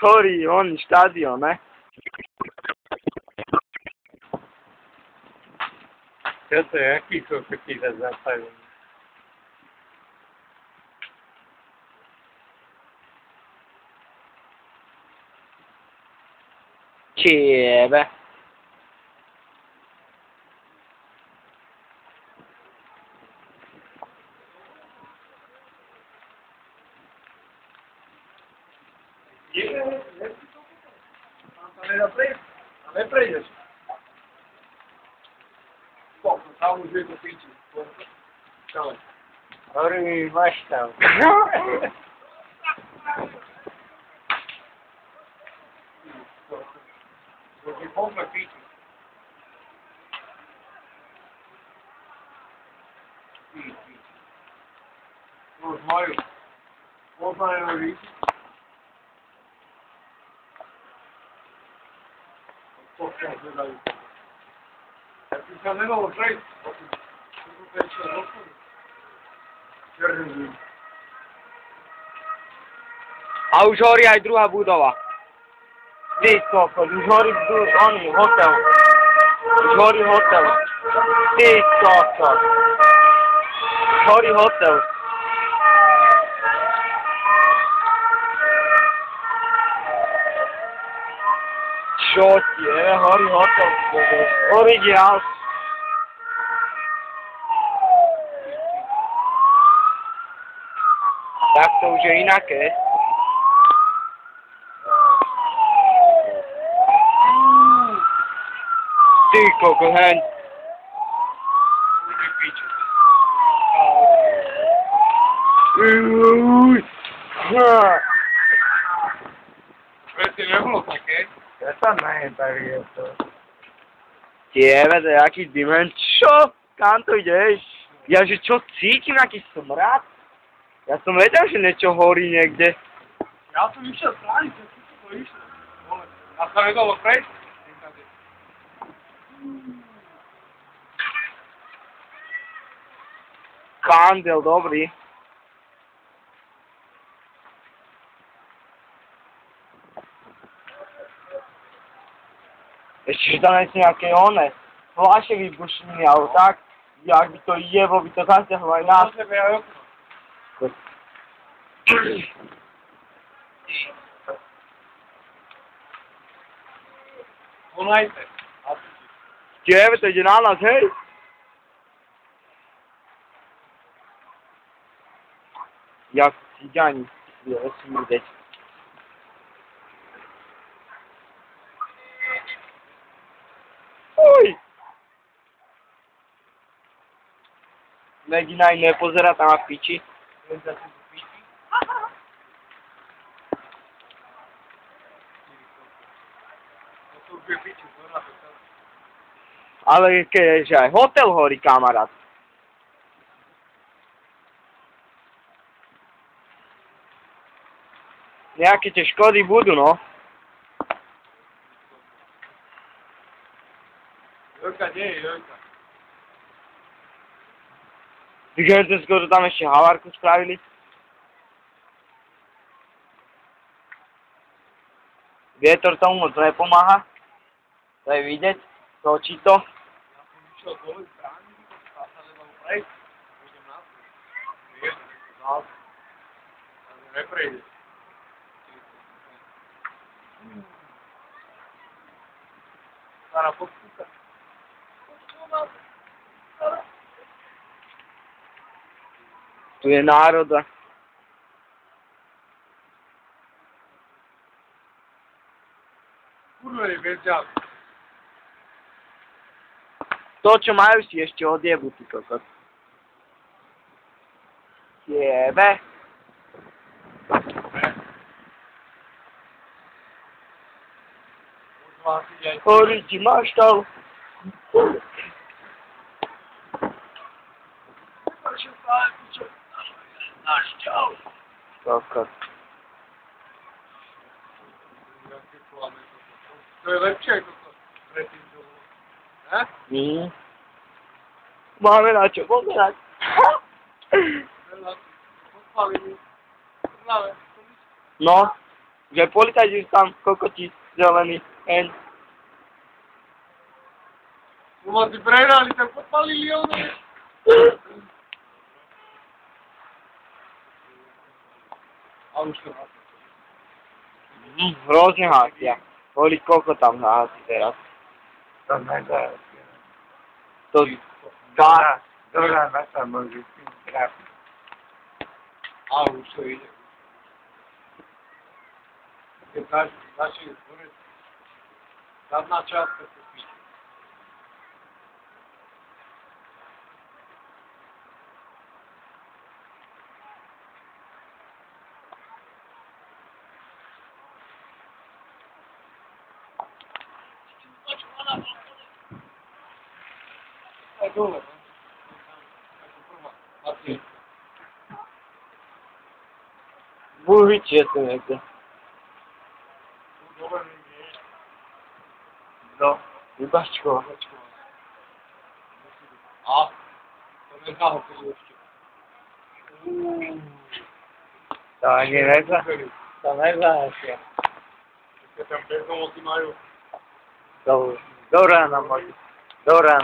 Horí, on štadión, ne? Čo to je? Aký kokotí za zapadení? Čiebe. A neprejdeš. Tam už je to píči. Čale. Horí, máš tam. Už je povme píči. Už majú. Poznajú víci. Pokiaľ hľadajú. Ja by sa nedalo prejsť. A už horí aj druhá budova. Ty kokos, už horí oný hotel. Už horí hotel. Ty kokos. Už horí hotel. Čo ti je? Horí hotel. Originál. Tak to už je inaké. Ty koko, hen. Prečo nebolo také? Ja sa ne, tak je to. Tiebe, to je aký dym, čo? Kam to ideš? Ja že čo cítim, aký smrad? Ja som vedel, že niečo horí niekde. Ja som išiel strániť, že si to išiel. A sa nedalo prejsť? Kandel, dobrý. Ešte, že tam nie sú nejaké one, flaše vybušniny, alebo tak, jak by to jebo, by to zasiahlo aj nás. Na sebe aj okno. Volajte. Tiebe, to ide na nás, hej? Jak cigáni, je smídeť. Uj! Negina aj nepozerá tam a piči. Ale keďže aj hotel horí, kamarát. Nejaké tie škody budú, no. Jojka, nie je Jojka. Vygleda skoro tam ešte havárku spravili. Vietor tomu moc nepomáha. To je vidieť, točí to. Ja som išiel dole strániť, a sa nedalo prejsť. Môžem na to. Vieš, to dal. Ale neprejde. Stará podskúka. Tu je národa. Kurva je bezďal. To, čo majú, si ešte odjebu, ty kokot. Jebe. Horí ti maštal. Kokot. To je lepšie ako to predtým to bolo. Máme na čo pozerať. Veľa, pochválili. Práve. No, že policajti sú tam kokoti zelení, hen. Ma si prehrali, tak podpalili ono. A už to máte. Hrozne hasia. Kvôli koľko tam hasi teraz. To nedáš. To dá. Do rána sa môže s tým trápiť. A už to ide. Keď začne zhoreť zadná časť, tak to píše. Aj dole, no. Ako prvá. Pacientka. Bužičie tu niekde. Dole nie. No, Vybačko. A, to nezahodili ešte. to ani to nezáhasia. Keď tam bezdomovci majú. Do rána môže. Do rána.